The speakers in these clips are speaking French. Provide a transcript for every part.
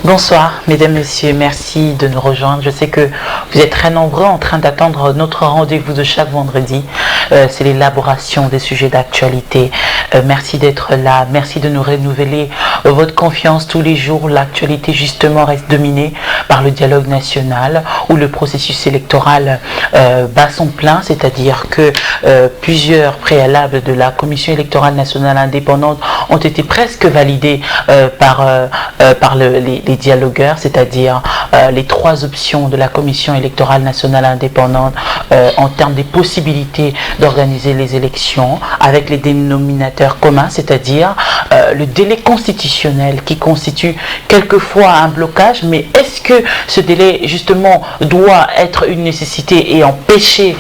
Bonsoir, mesdames, messieurs, merci de nous rejoindre. Je sais que vous êtes très nombreux en train d'attendre notre rendez-vous de chaque vendredi. C'est l'élaboration des sujets d'actualité. Merci d'être là, merci de nous renouveler votre confiance tous les jours. L'actualité, justement, reste dominée par le dialogue national où le processus électoral bat son plein, c'est-à-dire que plusieurs préalables de la Commission électorale nationale indépendante ont été presque validés par les dialogueurs, c'est-à-dire les trois options de la Commission électorale nationale indépendante en termes des possibilités d'organiser les élections avec les dénominateurs communs, c'est-à-dire le délai constitutionnel qui constitue quelquefois un blocage, mais est-ce que ce délai justement doit être une nécessité et empêcher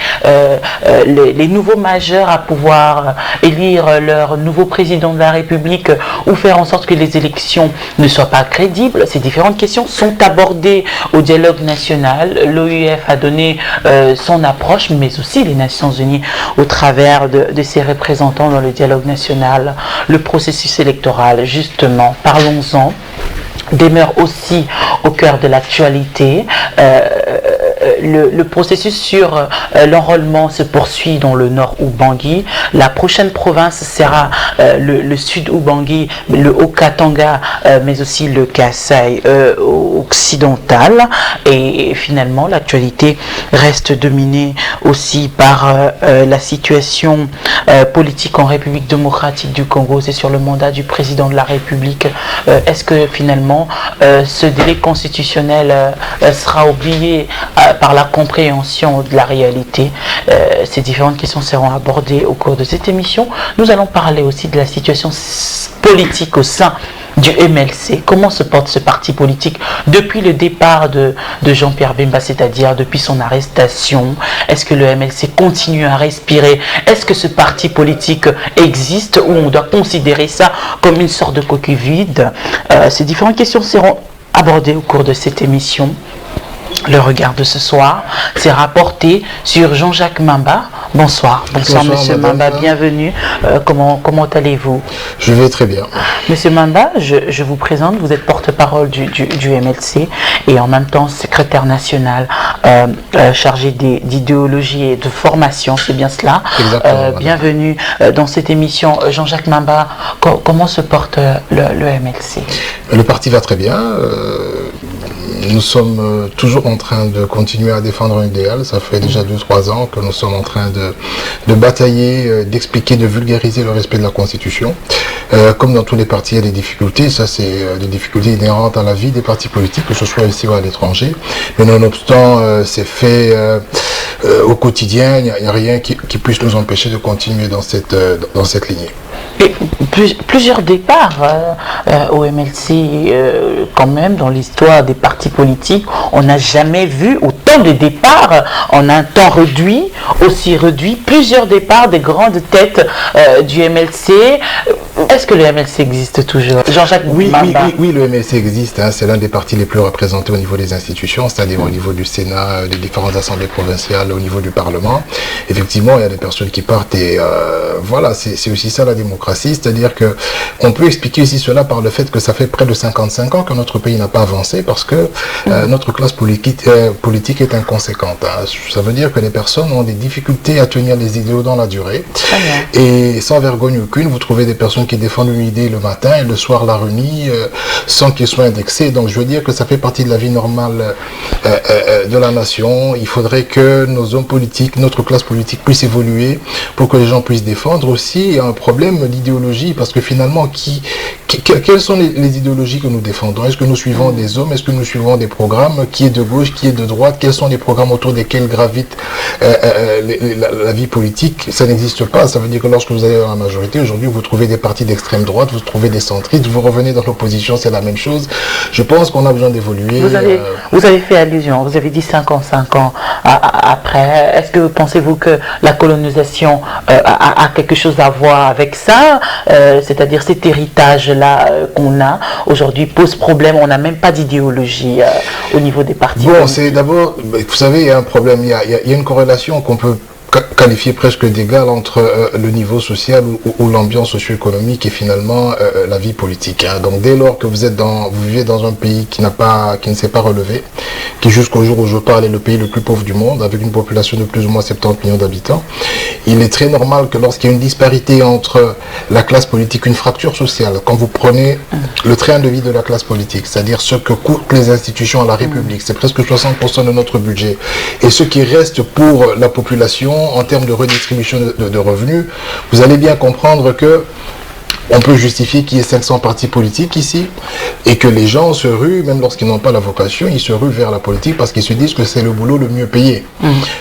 les nouveaux majeurs à pouvoir élire leur nouveau président de la République ou faire en sorte que les élections ne soient pas crédibles? Ces différentes questions sont abordées au dialogue national. L'OUF a donné son approche, mais aussi les Nations Unies au travers de ses représentants dans le dialogue national. Le processus électoral, justement, parlons-en, demeure aussi au cœur de l'actualité. Le processus sur l'enrôlement se poursuit dans le nord Ubangui. La prochaine province sera le sud Ubangui, le Haut-Katanga, mais aussi le Kasaï occidental. Et finalement, l'actualité reste dominée aussi par la situation politique en République démocratique du Congo. C'est sur le mandat du président de la République. Est-ce que finalement ce délai constitutionnel sera oublié par la compréhension de la réalité? Ces différentes questions seront abordées au cours de cette émission. Nous allons parler aussi de la situation politique au sein du MLC. Comment se porte ce parti politique depuis le départ de Jean-Pierre Bemba, c'est-à-dire depuis son arrestation? Est-ce que le MLC continue à respirer? Est-ce que ce parti politique existe ou on doit considérer ça comme une sorte de coquille vide? Ces différentes questions seront abordées au cours de cette émission. Le regard de ce soir s'est rapporté sur Jean-Jacques Mamba. Bonsoir. Bonsoir Monsieur Mamba, bienvenue. Comment allez-vous? Je vais très bien. Monsieur Mamba, je vous présente, vous êtes porte-parole du MLC et en même temps secrétaire national chargé d'idéologie et de formation, c'est bien cela. Exactement. Bienvenue dans cette émission. Jean-Jacques Mamba, comment se porte le MLC? Le parti va très bien. Nous sommes toujours en train de continuer à défendre un idéal. Ça fait déjà 2-3 ans que nous sommes en train de batailler, d'expliquer, de vulgariser le respect de la Constitution. Comme dans tous les partis, il y a des difficultés. Ça, c'est des difficultés inhérentes à la vie des partis politiques, que ce soit ici ou à l'étranger. Mais nonobstant, c'est fait au quotidien. Il n'y a rien qui puisse nous empêcher de continuer dans cette lignée. Et plusieurs départs au MLC, quand même, dans l'histoire des partis politiques, on n'a jamais vu autant de départs en un temps réduit, aussi réduit, plusieurs départs des grandes têtes du MLC. Est-ce que le MLC existe toujours? Jean-Jacques Mamba. Oui, le MLC existe. Hein, c'est l'un des partis les plus représentés au niveau des institutions, c'est-à-dire au niveau du Sénat, des différentes assemblées provinciales, au niveau du Parlement. Effectivement, il y a des personnes qui partent et voilà, c'est aussi ça la démocratie, c'est-à-dire que on peut expliquer aussi cela par le fait que ça fait près de 55 ans que notre pays n'a pas avancé parce que notre classe politique est inconséquente. Hein. Ça veut dire que les personnes ont des difficultés à tenir les idéaux dans la durée. Et sans vergogne aucune, vous trouvez des personnes qui défendent une idée le matin et le soir la renient sans qu'ils soient indexés. Donc je veux dire que ça fait partie de la vie normale de la nation. Il faudrait que nos hommes politiques, notre classe politique puisse évoluer pour que les gens puissent défendre aussi. Il y a un problème d'idéologie parce que finalement, quelles sont les idéologies que nous défendons? Est-ce que nous suivons des hommes? Est-ce que nous suivons des programmes? Qui est de gauche? Qui est de droite? Quels sont les programmes autour desquels gravite la vie politique? Ça n'existe pas. Ça veut dire que lorsque vous allez dans la majorité, aujourd'hui, vous trouvez des partis d'extrême droite, vous trouvez des centristes, vous revenez dans l'opposition, c'est la même chose. Je pense qu'on a besoin d'évoluer. Vous avez fait allusion, vous avez dit 55 ans après. Est-ce que pensez-vous que la colonisation a quelque chose à voir avec ça? C'est-à-dire cet héritage-là qu'on a aujourd'hui pose problème, on n'a même pas d'idéologie au niveau des partis. Bon, c'est d'abord, vous savez, il y a un problème, il y a une corrélation qu'on peut qualifier presque d'égal entre le niveau social ou l'ambiance socio-économique et finalement la vie politique. Hein. Donc dès lors que vous vivez dans un pays qui ne s'est pas relevé, qui jusqu'au jour où je parle est le pays le plus pauvre du monde, avec une population de plus ou moins 70 millions d'habitants, il est très normal que lorsqu'il y a une disparité entre la classe politique, une fracture sociale, quand vous prenez le train de vie de la classe politique, c'est-à-dire ce que coûtent les institutions à la République, c'est presque 60% de notre budget, et ce qui reste pour la population en termes de redistribution de revenus, vous allez bien comprendre que on peut justifier qu'il y ait 500 partis politiques ici et que les gens se ruent, même lorsqu'ils n'ont pas la vocation, ils se ruent vers la politique parce qu'ils se disent que c'est le boulot le mieux payé.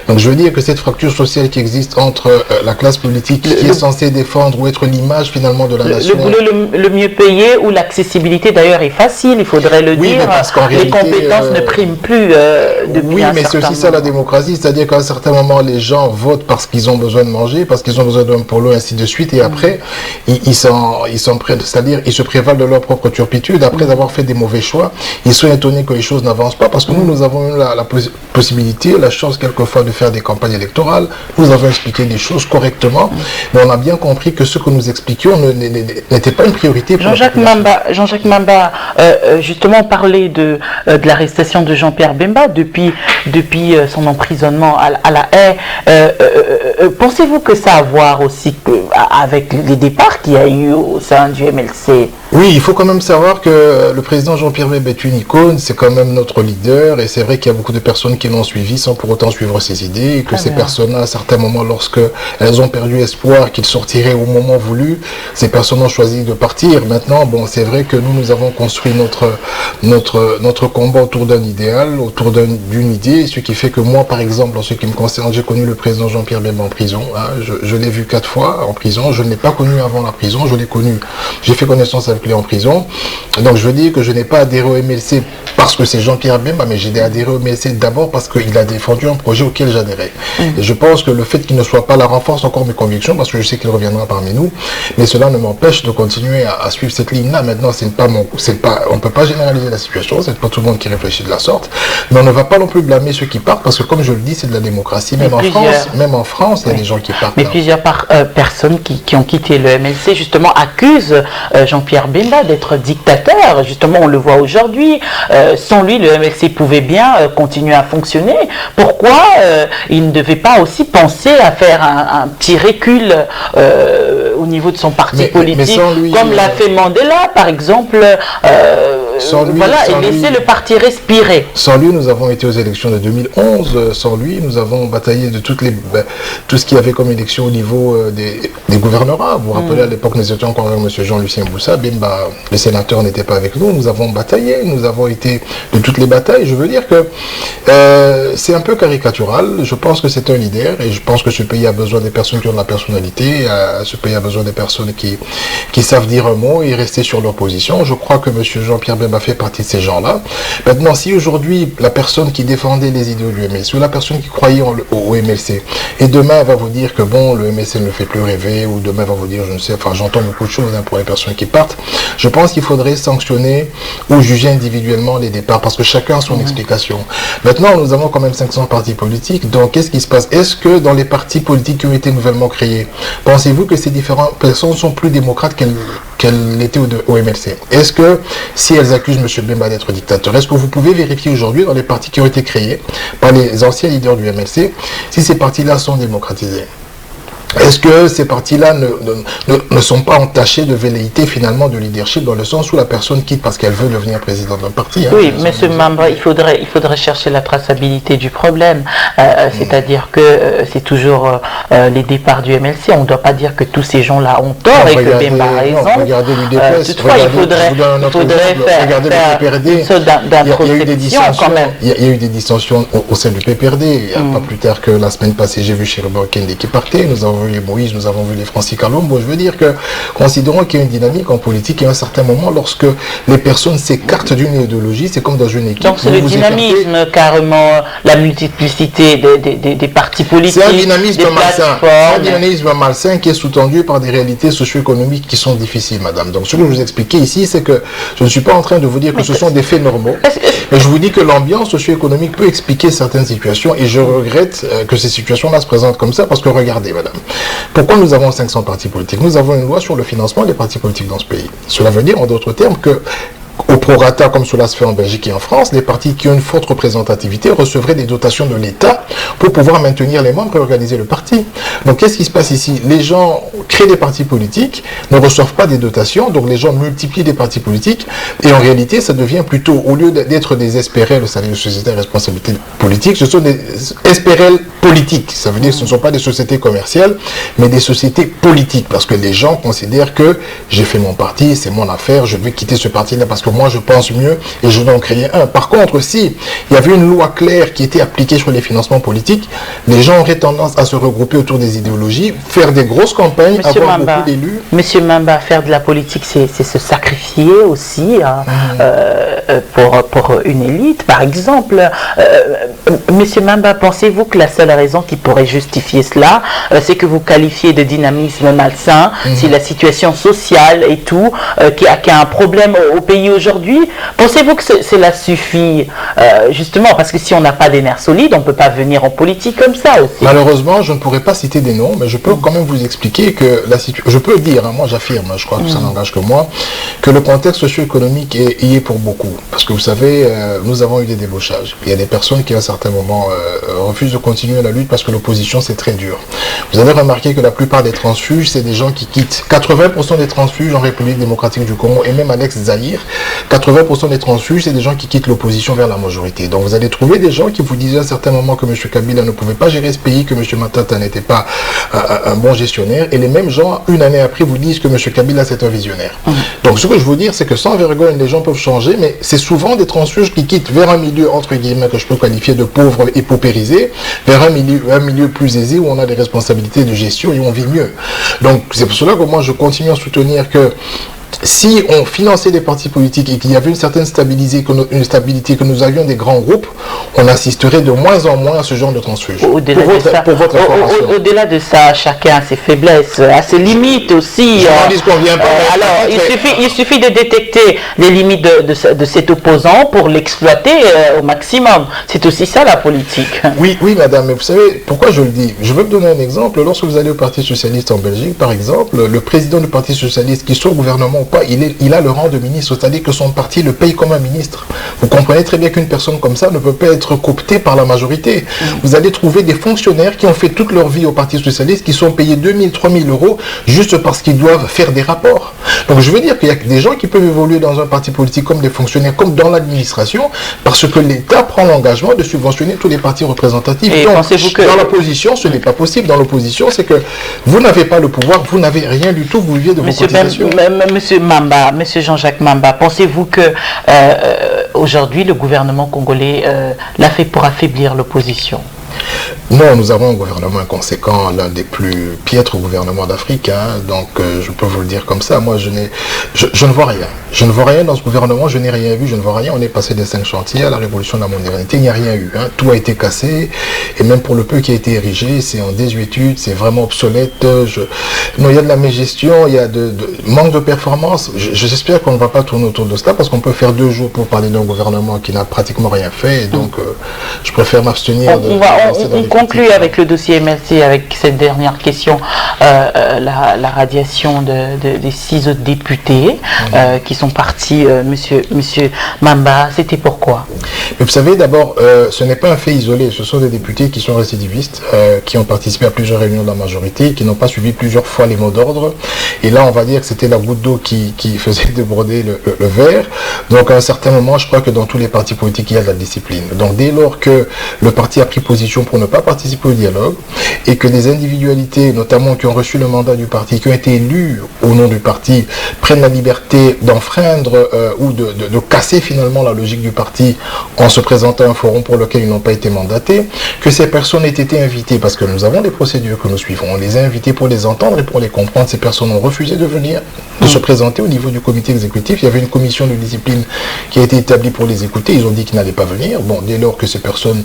Donc je veux dire que cette fracture sociale qui existe entre la classe politique qui est censée défendre ou être l'image finalement de la nation. Le boulot le mieux payé où l'accessibilité d'ailleurs est facile, il faudrait le dire. Mais parce qu'en réalité, les compétences ne priment plus depuis un certain moment. Oui, mais c'est aussi ça la démocratie, c'est-à-dire qu'à un certain moment les gens votent parce qu'ils ont besoin de manger, parce qu'ils ont besoin d'un polo, ainsi de suite, et après ils sont prêts, c'est-à-dire ils se prévalent de leur propre turpitude. Après avoir fait des mauvais choix, ils sont étonnés que les choses n'avancent pas parce que nous avons eu la possibilité, la chance quelquefois de faire des campagnes électorales. Nous avons expliqué les choses correctement, mais on a bien compris que ce que nous expliquions n'était pas une priorité pour Jean-Jacques Mamba, justement parler de l'arrestation de Jean-Pierre Bemba depuis son emprisonnement à la haie. Pensez-vous que ça a à voir aussi avec les départs qu'il y a eu au sein du MLC? Oui, il faut quand même savoir que le président Jean-Pierre Bemba est une icône, c'est quand même notre leader, et c'est vrai qu'il y a beaucoup de personnes qui l'ont suivi sans pour autant suivre ses idées, et que ces personnes-là, à certains moments, lorsque elles ont perdu espoir qu'il sortirait au moment voulu, ces personnes ont choisi de partir. Maintenant, bon, c'est vrai que nous avons construit notre combat autour d'un idéal, autour d'une idée, ce qui fait que moi, par exemple, en ce qui me concerne, j'ai connu le président Jean-Pierre Bemba en prison, hein, je l'ai vu 4 fois en prison, je ne l'ai pas connu avant la prison, j'ai fait connaissance avec lui en prison. Donc je veux dire que je n'ai pas adhéré au MLC parce que c'est Jean-Pierre Bemba, mais j'ai adhéré au MLC d'abord parce qu'il a défendu un projet auquel j'adhérais. Et je pense que le fait qu'il ne soit pas là renforce encore mes convictions parce que je sais qu'il reviendra parmi nous, mais cela ne m'empêche de continuer à suivre cette ligne-là. Maintenant, on ne peut pas généraliser la situation, c'est pas tout le monde qui réfléchit de la sorte, mais on ne va pas non plus blâmer ceux qui partent parce que comme je le dis, c'est de la démocratie. Même en France, il y a des gens qui partent. Mais plusieurs personnes qui ont quitté le MLC justement accusent Jean-Pierre Bemba d'être dictateur. Justement, on le voit aujourd'hui. Sans lui, le MLC pouvait bien continuer à fonctionner. Pourquoi il ne devait pas aussi penser à faire un petit recul au niveau de son parti politique, comme l'a fait Mandela, par exemple, et laisser le parti respirer. Sans lui, nous avons été aux élections de 2011. Sans lui, nous avons bataillé de tout ce qu'il y avait comme élection au niveau des gouvernorats. Vous vous rappelez, à l'époque, nous étions encore avec M. Jean-Lucien Boussa. Bemba, le sénateur, n'était pas avec nous. Nous avons bataillé. Nous avons été de toutes les batailles. Je veux dire que c'est un peu caricatural. Je pense que c'est un leader et je pense que ce pays a besoin des personnes qui ont de la personnalité. Ce pays a besoin des personnes qui savent dire un mot et rester sur leur position. Je crois que M. Jean-Pierre Bemba fait partie de ces gens-là. Maintenant, si aujourd'hui, la personne qui défendait les idéaux du MLC ou la personne qui croyait au MLC, et demain va vous dire que bon, le MLC ne fait plus rêver, ou demain va vous dire, je ne sais, enfin j'entends beaucoup de choses pour les personnes qui partent, je pense qu'il faudrait sanctionner ou juger individuellement les départs, parce que chacun a son explication. Maintenant, nous avons quand même 500 partis politiques, donc qu'est-ce qui se passe? Est-ce que dans les partis politiques qui ont été nouvellement créés, pensez-vous que ces différentes personnes sont plus démocrates qu'elles l'étaient au MLC? Est-ce que si elles accusent M. Bemba d'être dictateur, est-ce que vous pouvez vérifier aujourd'hui dans les partis qui ont été créés par les anciens leaders du MLC si ces partis-là sont démocratisés? Est-ce que ces partis-là ne sont pas entachés de velléité finalement de leadership dans le sens où la personne quitte parce qu'elle veut devenir président d'un parti? Oui, mais ce membre, il faudrait chercher la traçabilité du problème. C'est-à-dire que c'est toujours les départs du MLC. On ne doit pas dire que tous ces gens-là ont tort et que Bemba a raison. Regardez l'UDPS. Toutefois, il faudrait faire une sorte d'introspection quand même. Il y a eu des dissensions au sein du PPRD. Pas plus tard que la semaine passée, j'ai vu Chérubin Okende qui partait. Nous avons vu les Moïse, nous avons vu les Francis Kalombo. Je veux dire que, considérons qu'il y a une dynamique en politique et à un certain moment, lorsque les personnes s'écartent d'une idéologie, c'est comme dans une équipe. Donc c'est le dynamisme, carrément, la multiplicité des partis politiques. C'est un dynamisme malsain. C'est un dynamisme malsain qui est sous-tendu par des réalités socio-économiques qui sont difficiles, madame. Donc ce que je vous expliquais ici, c'est que je ne suis pas en train de vous dire que ce sont des faits normaux. Mais je vous dis que l'ambiance socio-économique peut expliquer certaines situations et je regrette que ces situations-là se présentent comme ça parce que regardez, madame, pourquoi nous avons 500 partis politiques? Nous avons une loi sur le financement des partis politiques dans ce pays. Cela veut dire, en d'autres termes, que au prorata, comme cela se fait en Belgique et en France, les partis qui ont une forte représentativité recevraient des dotations de l'État pour pouvoir maintenir les membres et organiser le parti. Donc, qu'est-ce qui se passe ici? Les gens créent des partis politiques, ne reçoivent pas des dotations, donc les gens multiplient des partis politiques, et en réalité, ça devient plutôt, au lieu d'être des SPRL, le service de société à responsabilité politique, ce sont des SPRL politiques. Ça veut dire que ce ne sont pas des sociétés commerciales, mais des sociétés politiques, parce que les gens considèrent que j'ai fait mon parti, c'est mon affaire, je vais quitter ce parti-là parce que moi je pense mieux et je dois en créer un. Par contre, si il y avait une loi claire qui était appliquée sur les financements politiques, les gens auraient tendance à se regrouper autour des idéologies, faire des grosses campagnes, avoir beaucoup d'élus. Monsieur Mamba, faire de la politique, c'est se sacrifier aussi pour une élite, par exemple. Monsieur Mamba, pensez-vous que la seule raison qui pourrait justifier cela, c'est que vous qualifiez de dynamisme malsain, si la situation sociale et tout, qui a un problème au pays aujourd'hui, pensez-vous que cela suffit justement, parce que si on n'a pas des nerfs solides, on ne peut pas venir en politique comme ça aussi. Malheureusement, je ne pourrais pas citer des noms, mais je peux quand même vous expliquer que la situation, je peux dire, moi j'affirme, je crois que ça n'engage que moi, que le contexte socio-économique y est pour beaucoup. Parce que vous savez, nous avons eu des débauchages. Il y a des personnes qui à un certain moment refusent de continuer la lutte parce que l'opposition c'est très dur. Vous avez remarqué que la plupart des transfuges, c'est des gens qui quittent. 80% des transfuges en République démocratique du Congo et même à l'ex-Zaïre, 80% des transfuges, c'est des gens qui quittent l'opposition vers la majorité. Donc vous allez trouver des gens qui vous disaient à un certain moment que M. Kabila ne pouvait pas gérer ce pays, que M. Matata n'était pas un bon gestionnaire, et les mêmes gens, une année après, vous disent que M. Kabila c'est un visionnaire. Donc ce que je veux dire, c'est que sans vergogne, les gens peuvent changer, mais c'est souvent des transfuges qui quittent vers un milieu, entre guillemets, que je peux qualifier de pauvre et paupérisé, vers un milieu plus aisé où on a des responsabilités de gestion et où on vit mieux. Donc c'est pour cela que moi je continue à soutenir que si on finançait des partis politiques et qu'il y avait une certaine stabilité, que nous avions des grands groupes, on assisterait de moins en moins à ce genre de transfuge. Au-delà de ça, chacun a ses faiblesses, a ses limites aussi. Alors, il suffit de détecter les limites de cet opposant pour l'exploiter au maximum. C'est aussi ça la politique. Oui, madame, mais vous savez pourquoi je le dis? Je veux vous donner un exemple. Lorsque vous allez au Parti Socialiste en Belgique, par exemple, le président du Parti Socialiste, qu'il soit au gouvernement ou pas, il a le rang de ministre, c'est-à-dire que son parti le paye comme un ministre. Vous comprenez très bien qu'une personne comme ça ne peut pas être cooptée par la majorité. Vous allez trouver des fonctionnaires qui ont fait toute leur vie au Parti Socialiste, qui sont payés 2 000, 3 000 euros juste parce qu'ils doivent faire des rapports. Donc je veux dire qu'il y a des gens qui peuvent évoluer dans un parti politique comme des fonctionnaires, comme dans l'administration, parce que l'État prend l'engagement de subventionner tous les partis représentatifs. Et donc, pensez-vous que dans l'opposition, ce n'est pas possible. Dans l'opposition, c'est que vous n'avez pas le pouvoir, vous n'avez rien du tout, vous vivez de vos cotisations. Monsieur Mamba, Monsieur Jean-Jacques Mamba, pensez-vous que aujourd'hui le gouvernement congolais l'a fait pour affaiblir l'opposition? Non, nous avons un gouvernement inconséquent, l'un des plus piètres gouvernements d'Afrique, donc je peux vous le dire comme ça. Moi, je ne vois rien. Je ne vois rien dans ce gouvernement, je n'ai rien vu, je ne vois rien. On est passé des 5 chantiers à la révolution de la modernité, il n'y a rien eu. Tout a été cassé, et même pour le peu qui a été érigé, c'est en désuétude, c'est vraiment obsolète. Non, il y a de la mégestion, il y a manque de performance. J'espère qu'on ne va pas tourner autour de cela, parce qu'on peut faire 2 jours pour parler d'un gouvernement qui n'a pratiquement rien fait, et donc je préfère m'abstenir On conclut avec le dossier MLC, avec cette dernière question, la radiation des 6 autres députés qui sont partis. Monsieur Mamba, c'était pourquoi? Mais vous savez, d'abord, ce n'est pas un fait isolé. Ce sont des députés qui sont récidivistes, qui ont participé à plusieurs réunions de la majorité, qui n'ont pas suivi plusieurs fois les mots d'ordre. Et là, on va dire que c'était la goutte d'eau qui faisait déborder le verre. Donc, à un certain moment, je crois que dans tous les partis politiques, il y a de la discipline. Donc, dès lors que le parti a pris position pour ne pas participer au dialogue et que des individualités, notamment qui ont reçu le mandat du parti, qui ont été élus au nom du parti, prennent la liberté d'enfreindre ou de casser finalement la logique du parti en se présentant à un forum pour lequel ils n'ont pas été mandatés, que ces personnes aient été invitées, parce que nous avons des procédures que nous suivons, on les a invités pour les entendre et pour les comprendre. Ces personnes ont refusé de venir, de se présenter au niveau du comité exécutif. Il y avait une commission de discipline qui a été établie pour les écouter, ils ont dit qu'ils n'allaient pas venir. Bon, dès lors que ces personnes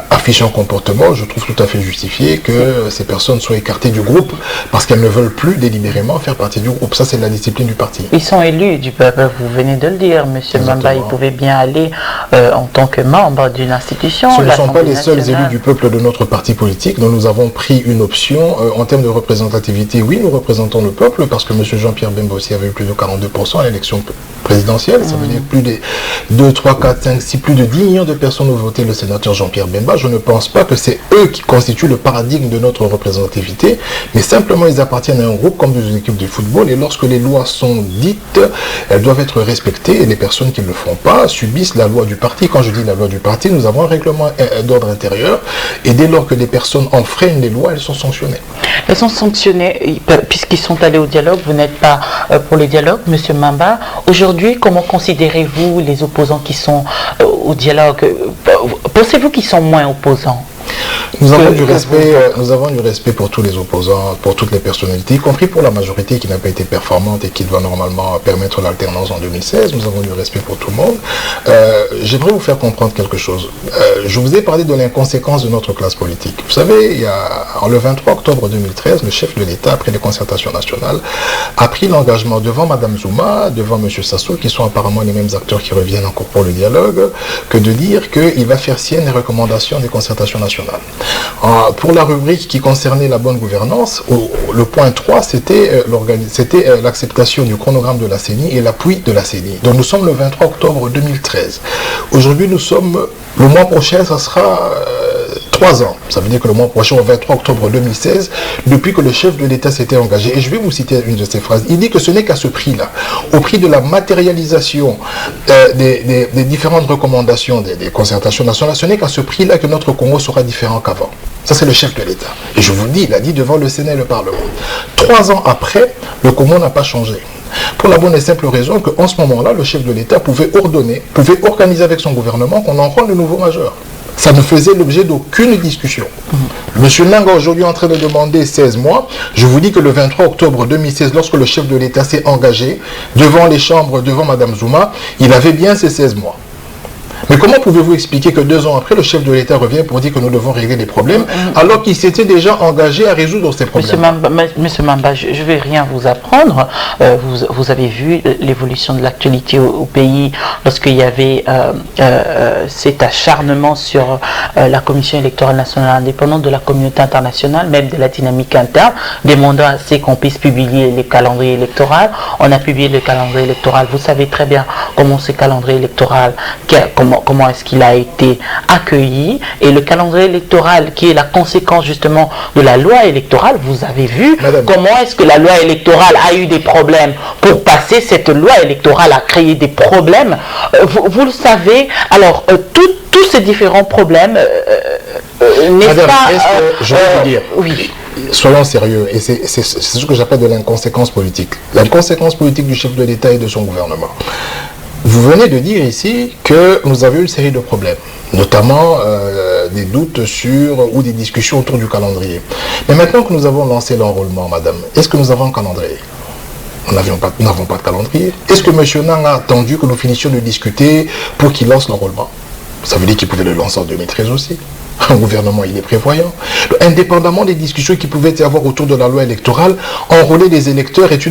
affichent un comportement, je trouve tout à fait justifié que ces personnes soient écartées du groupe parce qu'elles ne veulent plus délibérément faire partie du groupe. Ça, c'est la discipline du parti. Ils sont élus du peuple, vous venez de le dire, M. Mamba, ils pouvaient bien aller en tant que membre d'une institution. Ce ne sont pas les seuls élus du peuple de notre parti politique, dont nous avons pris une option en termes de représentativité. Oui, nous représentons le peuple parce que M. Jean-Pierre Bemba aussi avait eu plus de 42% à l'élection présidentielle. Ça veut dire plus de 2, 3, 4, 5, 6, plus de 10 millions de personnes ont voté le sénateur Jean-Pierre Bemba. Je ne pense pas que c'est eux qui constituent le paradigme de notre représentativité, mais simplement ils appartiennent à un groupe comme des équipes de football et lorsque les lois sont dites, elles doivent être respectées et les personnes qui ne le font pas subissent la loi du parti. Quand je dis la loi du parti, nous avons un règlement d'ordre intérieur et dès lors que les personnes enfreignent les lois, elles sont sanctionnées. Elles sont sanctionnées puisqu'ils sont allés au dialogue. Vous n'êtes pas pour le dialogue, M. Mamba. Aujourd'hui, comment considérez-vous les opposants qui sont au dialogue? Pensez-vous qu'ils sont moins opposants? Nous avons du respect pour tous les opposants, pour toutes les personnalités, y compris pour la majorité qui n'a pas été performante et qui doit normalement permettre l'alternance en 2016. Nous avons du respect pour tout le monde. J'aimerais vous faire comprendre quelque chose. Je vous ai parlé de l'inconséquence de notre classe politique. Vous savez, le 23 octobre 2013, le chef de l'État, après les concertations nationales, a pris l'engagement devant Mme Zouma, devant M. Sassou, qui sont apparemment les mêmes acteurs qui reviennent encore pour le dialogue, que de dire qu'il va faire sienne les recommandations des concertations nationales. Pour la rubrique qui concernait la bonne gouvernance, le point 3, c'était l'acceptation du chronogramme de la CENI et l'appui de la CENI. Donc nous sommes le 23 octobre 2013. Aujourd'hui, le mois prochain, ça sera 3 ans. Ça veut dire que le mois prochain, au 23 octobre 2016, depuis que le chef de l'État s'était engagé, et je vais vous citer une de ses phrases, il dit que ce n'est qu'à ce prix-là, au prix de la matérialisation des différentes recommandations des concertations nationales, ce n'est qu'à ce prix-là que notre Congo sera différent qu'avant. Ça, c'est le chef de l'État. Et je vous le dis, il a dit devant le Sénat et le Parlement. 3 ans après, le Congo n'a pas changé. Pour la bonne et simple raison qu'en ce moment-là, le chef de l'État pouvait organiser avec son gouvernement qu'on enrôle le nouveau majeur. Ça ne faisait l'objet d'aucune discussion. Monsieur Nanga aujourd'hui est en train de demander 16 mois. Je vous dis que le 23 octobre 2016, lorsque le chef de l'État s'est engagé devant les chambres, devant Mme Zouma, il avait bien ces 16 mois. Mais comment pouvez-vous expliquer que 2 ans après, le chef de l'État revient pour dire que nous devons régler les problèmes, alors qu'il s'était déjà engagé à résoudre ces problèmes? Monsieur Mamba, je ne vais rien vous apprendre. Vous avez vu l'évolution de l'actualité au pays lorsqu'il y avait cet acharnement sur la Commission électorale nationale indépendante de la communauté internationale, même de la dynamique interne, demandant assez qu'on puisse publier les calendriers électoraux. On a publié le calendrier électoral. Vous savez très bien comment ce calendrier électoral, comment est-ce qu'il a été accueilli, et le calendrier électoral qui est la conséquence justement de la loi électorale. Vous avez vu comment est-ce que la loi électorale a eu des problèmes pour passer. Cette loi électorale a créé des problèmes, vous le savez. Alors tous ces différents problèmes, n'est-ce pas je vais vous dire, oui. Soyons sérieux, et c'est ce que j'appelle de l'inconséquence politique. L'inconséquence politique du chef de l'État et de son gouvernement. Vous venez de dire ici que nous avions une série de problèmes, notamment des doutes ou des discussions autour du calendrier. Mais maintenant que nous avons lancé l'enrôlement, madame, est-ce que nous avons un calendrier? Nous n'avons pas de calendrier. Est-ce que M. Nang a attendu que nous finissions de discuter pour qu'il lance l'enrôlement? Ça veut dire qu'il pouvait le lancer en 2013 aussi. Un gouvernement, il est prévoyant. Indépendamment des discussions qui pouvaient y avoir autour de la loi électorale, enrôler les électeurs est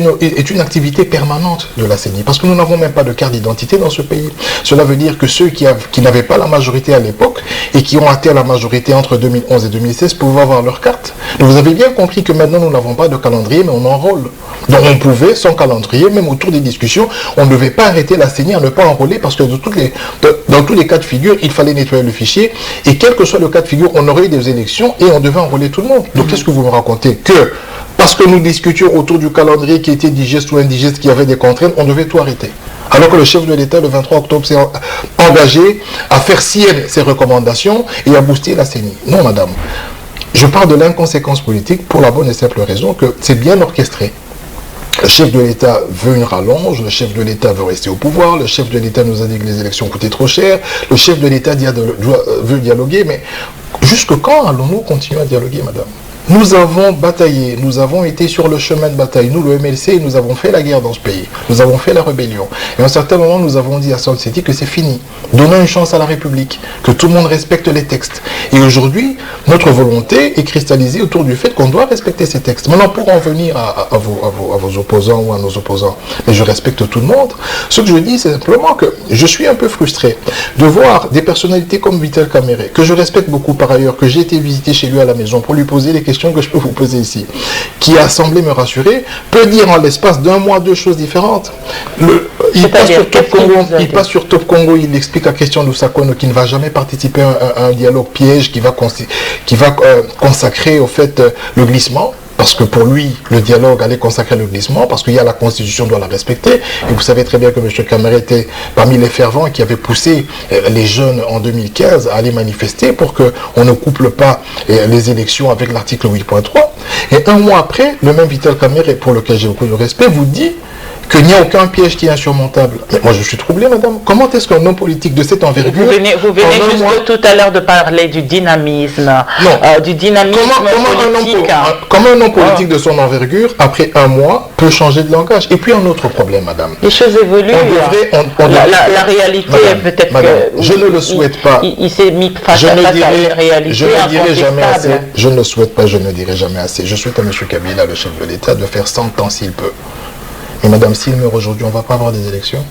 une activité permanente de la CENI. Parce que nous n'avons même pas de carte d'identité dans ce pays. Cela veut dire que ceux qui n'avaient pas la majorité à l'époque et qui ont atteint la majorité entre 2011 et 2016 pouvaient avoir leur carte. Et vous avez bien compris que maintenant nous n'avons pas de calendrier, mais on enrôle. Donc on pouvait, sans calendrier, même autour des discussions, on ne devait pas arrêter la CENI à ne pas enrôler parce que dans tous les cas de figure, il fallait nettoyer le fichier. Et quel que soit le cas de figure, on aurait eu des élections et on devait enrôler tout le monde. Donc qu'est-ce que vous me racontez? Que parce que nous discutions autour du calendrier qui était digeste ou indigeste, qui avait des contraintes, on devait tout arrêter. Alors que le chef de l'État, le 23 octobre, s'est engagé à faire sienne ses recommandations et à booster la CENI. Non, madame. Je parle de l'inconséquence politique pour la bonne et simple raison que c'est bien orchestré. Le chef de l'État veut une rallonge, le chef de l'État veut rester au pouvoir, le chef de l'État nous a dit que les élections coûtaient trop cher, le chef de l'État veut dialoguer, mais jusque quand allons-nous continuer à dialoguer, madame? Nous avons bataillé, nous avons été sur le chemin de bataille. Nous, le MLC, nous avons fait la guerre dans ce pays. Nous avons fait la rébellion. Et à un certain moment, nous avons dit à Salt City que c'est fini. Donnons une chance à la République, que tout le monde respecte les textes. Et aujourd'hui, notre volonté est cristallisée autour du fait qu'on doit respecter ces textes. Maintenant, pour en venir à vos opposants ou à nos opposants, mais je respecte tout le monde, ce que je dis, c'est simplement que je suis un peu frustré de voir des personnalités comme Vital Kamerhe, que je respecte beaucoup par ailleurs, que j'ai été visiter chez lui à la maison pour lui poser les questions que je peux vous poser ici, qui a semblé me rassurer, peut dire en l'espace d'un mois deux choses différentes. Il passe sur Top Congo, il explique la question d'Oussakono qui ne va jamais participer à un dialogue piège qui va consacrer au fait le glissement. Parce que pour lui, le dialogue allait consacrer le glissement, parce qu'il y a la Constitution, doit la respecter. Et vous savez très bien que M. Kamerhe était parmi les fervents qui avaient poussé les jeunes en 2015 à aller manifester pour qu'on ne couple pas les élections avec l'article 8.3. Et un mois après, le même Vital Kamerhe, pour lequel j'ai beaucoup de respect, vous dit qu'il n'y a aucun piège qui est insurmontable. Mais moi, je suis troublé, madame. Comment est-ce qu'un homme politique de cette envergure... Vous venez juste tout à l'heure de parler du dynamisme. Du dynamisme politique. Comment un homme politique de son envergure, après un mois, peut changer de langage? Et puis, un autre problème, madame. Les choses évoluent. La réalité est peut-être que... Je ne le souhaite pas. Il s'est mis face à la réalité. Je ne dirai jamais assez. Je ne le souhaite pas, je ne dirai jamais assez. Je souhaite à M. Kabila, le chef de l'État, de faire 100 ans s'il peut. Et madame, s'il meurt aujourd'hui, on ne va pas avoir des élections.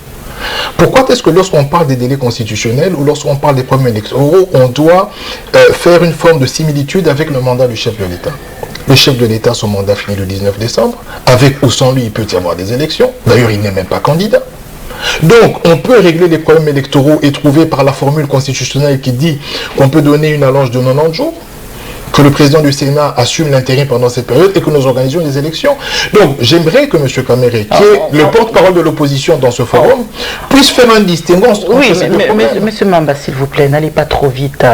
Pourquoi est-ce que lorsqu'on parle des délais constitutionnels ou lorsqu'on parle des problèmes électoraux, on doit faire une forme de similitude avec le mandat du chef de l'État? Le chef de l'État, son mandat finit le 19 décembre. Avec ou sans lui, il peut y avoir des élections. D'ailleurs, il n'est même pas candidat. Donc, on peut régler les problèmes électoraux et trouver par la formule constitutionnelle qui dit qu'on peut donner une allonge de 90 jours, que le président du Sénat assume l'intérim pendant cette période et que nous organisions des élections. Donc, j'aimerais que M. Kamerhe, qui est le porte-parole de l'opposition dans ce forum, puisse faire un distinguo entre ces deux problèmes. Monsieur Mamba, s'il vous plaît, n'allez pas trop vite.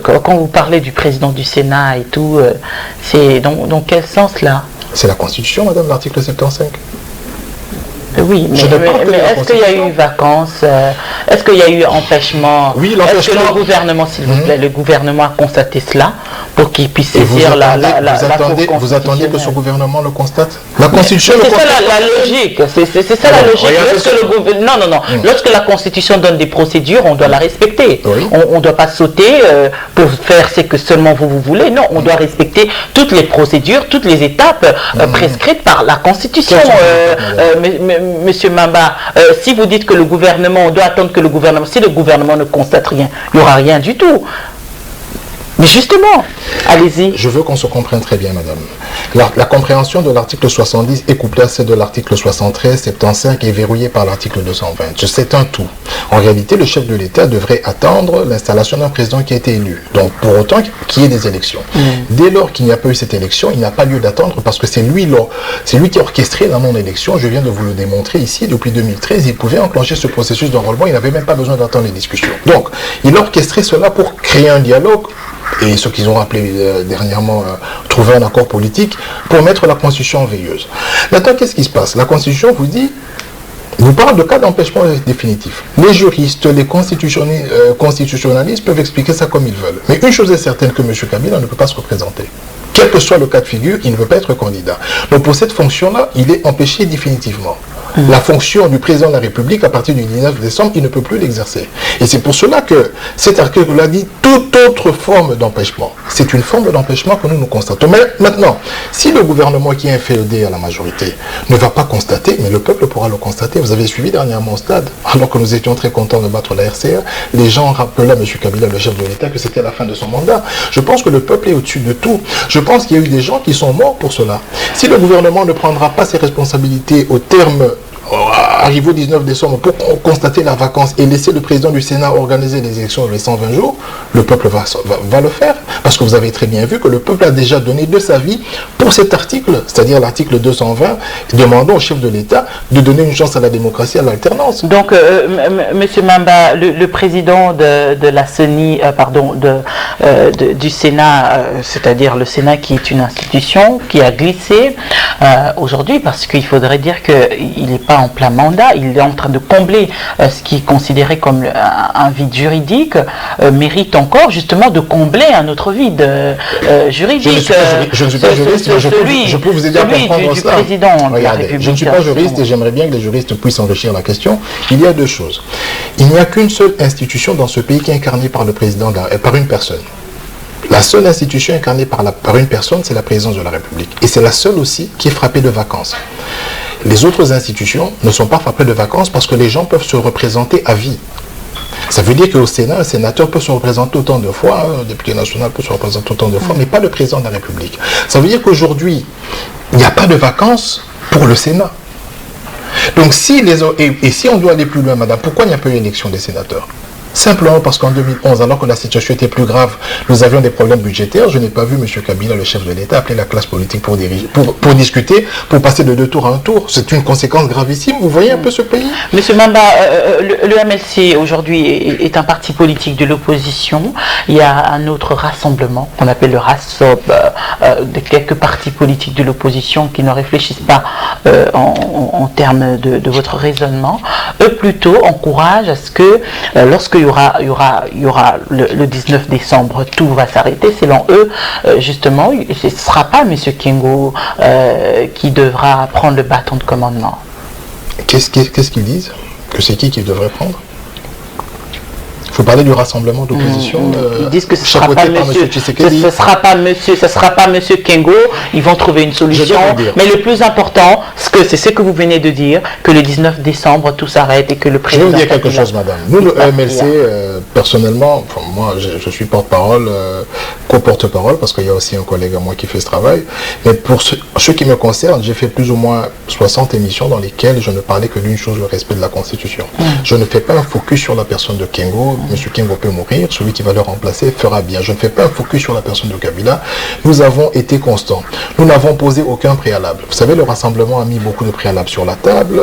Quand vous parlez du président du Sénat et tout, c'est dans quel sens là? C'est la Constitution, madame, l'article 75. Oui, mais est-ce qu'il y a eu vacances? Est-ce qu'il y a eu empêchement? Oui, l'empêchement. Est-ce que le gouvernement, s'il vous plaît, le gouvernement a constaté cela pour qu'il puisse saisir vous attendez que ce gouvernement le constate? La Constitution le constate. C'est ça la logique. C'est ça la logique. Non. Lorsque la Constitution donne des procédures, on doit la respecter. Oui. On ne doit pas sauter pour faire ce que seulement vous voulez. Non, on doit respecter toutes les procédures, toutes les étapes prescrites par la Constitution. Monsieur Mamba, si vous dites que le gouvernement, on doit attendre que le gouvernement, si le gouvernement ne constate rien, il n'y aura rien du tout. Mais justement, allez-y. Je veux qu'on se comprenne très bien, madame. La compréhension de l'article 70 est couplée à celle de l'article 73, 75 et verrouillée par l'article 220. C'est un tout. En réalité, le chef de l'État devrait attendre l'installation d'un président qui a été élu. Donc, pour autant qu'il y ait des élections. Dès lors qu'il n'y a pas eu cette élection, il n'y a pas lieu d'attendre parce que c'est lui qui a orchestré la non-élection. Je viens de vous le démontrer ici. Depuis 2013, il pouvait enclencher ce processus d'enrôlement. Il n'avait même pas besoin d'attendre les discussions. Donc, il a orchestré cela pour créer un dialogue. Et ce qu'ils ont appelé dernièrement trouver un accord politique pour mettre la Constitution en veilleuse. Maintenant, qu'est-ce qui se passe? La Constitution vous parle de cas d'empêchement définitif. Les juristes, les constitutionnalistes peuvent expliquer ça comme ils veulent. Mais une chose est certaine, que M. Kabila ne peut pas se représenter. Quel que soit le cas de figure, il ne peut pas être candidat. Donc pour cette fonction-là, il est empêché définitivement. La fonction du président de la République, à partir du 19 décembre, il ne peut plus l'exercer. Et c'est pour cela que cet article-là dit toute autre forme d'empêchement. C'est une forme d'empêchement que nous constatons. Mais maintenant, si le gouvernement qui est inféodé à la majorité ne va pas constater, mais le peuple pourra le constater. Vous avez suivi dernièrement au stade, alors que nous étions très contents de battre la RCA, les gens rappelaient à M. Kabila, le chef de l'État, que c'était la fin de son mandat. Je pense que le peuple est au-dessus de tout. Je pense qu'il y a eu des gens qui sont morts pour cela. Si le gouvernement ne prendra pas ses responsabilités au terme arriver au 19 décembre pour constater la vacance et laisser le président du Sénat organiser les élections dans les 120 jours, le peuple va le faire. Parce que vous avez très bien vu que le peuple a déjà donné de sa vie pour cet article, c'est-à-dire l'article 220, demandant au chef de l'État de donner une chance à la démocratie, à l'alternance. Donc, Monsieur Mamba, le président de la CENI, du Sénat, c'est-à-dire le Sénat qui est une institution qui a glissé aujourd'hui, parce qu'il faudrait dire qu'il n'est pas en plein mandat, il est en train de combler ce qui est considéré comme un vide juridique, mérite encore justement de combler un autre vide juridique. Je ne suis pas juriste, mais je peux vous aider à comprendre du cela. président de la Regardez, République. je ne suis pas juriste et j'aimerais bien que les juristes puissent enrichir la question. Il y a deux choses. Il n'y a qu'une seule institution dans ce pays qui est incarnée par le président, par une personne. La seule institution incarnée par une personne, c'est la présidence de la République. Et c'est la seule aussi qui est frappée de vacances. Les autres institutions ne sont pas frappées de vacances parce que les gens peuvent se représenter à vie. Ça veut dire qu'au Sénat, un sénateur peut se représenter autant de fois, un député national peut se représenter autant de fois, mais pas le président de la République. Ça veut dire qu'aujourd'hui, il n'y a pas de vacances pour le Sénat. Donc si on doit aller plus loin, madame, pourquoi il n'y a pas eu élection des sénateurs ? Simplement parce qu'en 2011, alors que la situation était plus grave, nous avions des problèmes budgétaires. Je n'ai pas vu M. Kabila, le chef de l'État, appeler la classe politique pour discuter, pour passer de 2 tours à 1 tour. C'est une conséquence gravissime. Vous voyez un peu ce pays ? Monsieur Mamba, le MLC aujourd'hui est un parti politique de l'opposition. Il y a un autre rassemblement qu'on appelle le RASOB, de quelques partis politiques de l'opposition qui ne réfléchissent pas en termes de votre raisonnement. Eux plutôt encouragent à ce que lorsqu'il y aura le 19 décembre, tout va s'arrêter. Selon eux, justement, ce ne sera pas M. Kengo qui devra prendre le bâton de commandement. Qu'est-ce qu'ils disent ? Que c'est qui devrait prendre ? Il faut parler du rassemblement d'opposition. Ils disent que ce ne sera pas monsieur Kengo. Ils vont trouver une solution. Mais le plus important, c'est ce que vous venez de dire, que le 19 décembre, tout s'arrête et que le président... Je vais vous dire quelque chose, madame. Nous, le MLC, personnellement, moi, je suis porte-parole, co-porte-parole, parce qu'il y a aussi un collègue à moi qui fait ce travail. Mais pour ce qui me concerne, j'ai fait plus ou moins 60 émissions dans lesquelles je ne parlais que d'une chose, le respect de la Constitution. Je ne fais pas un focus sur la personne de Kengo. M. Kengo peut mourir, celui qui va le remplacer fera bien. Je ne fais pas un focus sur la personne de Kabila. Nous avons été constants. Nous n'avons posé aucun préalable. Vous savez, le rassemblement a mis beaucoup de préalables sur la table.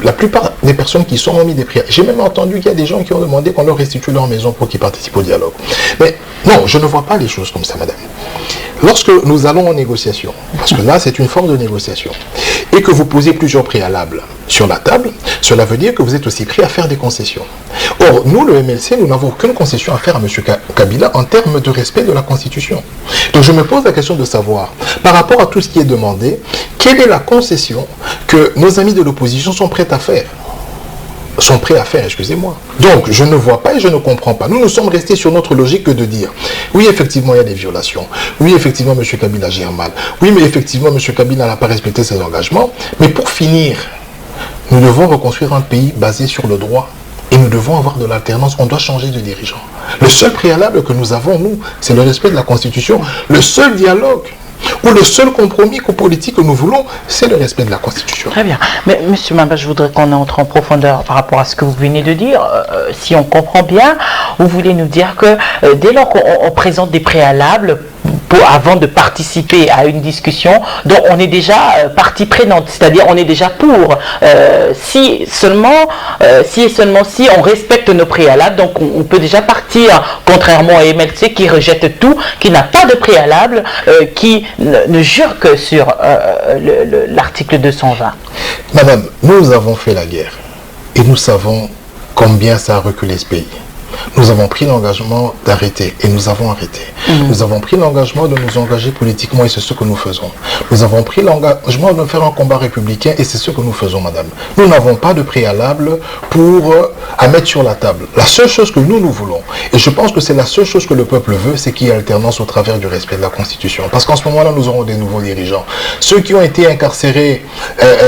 La plupart des personnes qui sont ont mis des préalables. J'ai même entendu qu'il y a des gens qui ont demandé qu'on leur restitue leur maison pour qu'ils participent au dialogue. Mais non, je ne vois pas les choses comme ça, madame. Lorsque nous allons en négociation, parce que là c'est une forme de négociation, et que vous posez plusieurs préalables sur la table, cela veut dire que vous êtes aussi prêt à faire des concessions. Or, nous, le MLC, nous n'avons aucune concession à faire à M. Kabila en termes de respect de la Constitution. Donc je me pose la question de savoir, par rapport à tout ce qui est demandé, quelle est la concession que nos amis de l'opposition sont prêts à faire ? Excusez-moi. Donc, je ne vois pas et je ne comprends pas. Nous sommes restés sur notre logique que de dire, oui, effectivement, il y a des violations. Oui, effectivement, M. Kabila gère mal. Oui, mais effectivement, M. Kabila n'a pas respecté ses engagements. Mais pour finir, nous devons reconstruire un pays basé sur le droit. Et nous devons avoir de l'alternance. On doit changer de dirigeant. Le seul préalable que nous avons, nous, c'est le respect de la Constitution. Le seul dialogue ou le seul compromis politique que nous voulons, c'est le respect de la Constitution. Très bien. Mais M. Mamba, je voudrais qu'on entre en profondeur par rapport à ce que vous venez de dire. Si on comprend bien, vous voulez nous dire que dès lors qu'on présente des préalables avant de participer à une discussion, dont on est déjà partie prenante, c'est-à-dire on est déjà pour. Si et seulement si on respecte nos préalables, donc on peut déjà partir, contrairement à MLC qui rejette tout, qui n'a pas de préalable, qui ne jure que sur l'article 220. Madame, nous avons fait la guerre et nous savons combien ça a reculé ce pays. Nous avons pris l'engagement d'arrêter et nous avons arrêté. Nous avons pris l'engagement de nous engager politiquement et c'est ce que nous faisons. Nous avons pris l'engagement de faire un combat républicain et c'est ce que nous faisons, madame. Nous n'avons pas de préalable à mettre sur la table. La seule chose que nous voulons, et je pense que c'est la seule chose que le peuple veut, c'est qu'il y ait alternance au travers du respect de la Constitution. Parce qu'en ce moment-là, nous aurons des nouveaux dirigeants. Ceux qui ont été incarcérés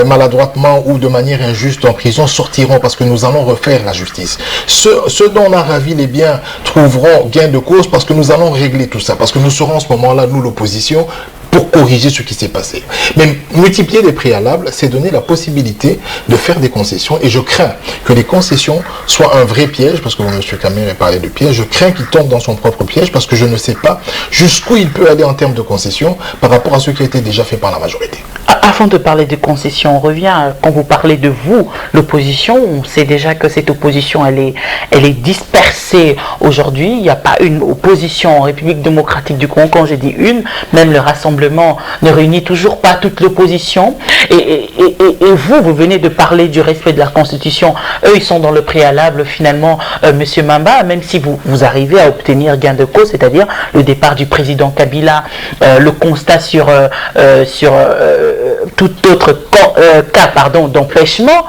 maladroitement ou de manière injuste en prison sortiront parce que nous allons refaire la justice. Ceux dont on a ravi les biens trouveront gain de cause parce que nous allons régler tout ça. Parce que nous serons en ce moment-là, nous l'opposition, pour corriger ce qui s'est passé. Mais multiplier les préalables, c'est donner la possibilité de faire des concessions. Et je crains que les concessions soient un vrai piège, parce que M. Camille a parlé de piège. Je crains qu'il tombe dans son propre piège, parce que je ne sais pas jusqu'où il peut aller en termes de concessions par rapport à ce qui a été déjà fait par la majorité. Avant de parler de concessions, on revient, quand vous parlez de vous, l'opposition, on sait déjà que cette opposition, elle est dispersée aujourd'hui. Il n'y a pas une opposition en République démocratique du Congo. Quand j'ai dit une, même le rassemblement ne réunit toujours pas toute l'opposition. Et vous venez de parler du respect de la Constitution. Eux, ils sont dans le préalable, finalement, Monsieur Mamba, même si vous arrivez à obtenir gain de cause, c'est-à-dire le départ du président Kabila, le constat sur tout autre cas d'empêchement,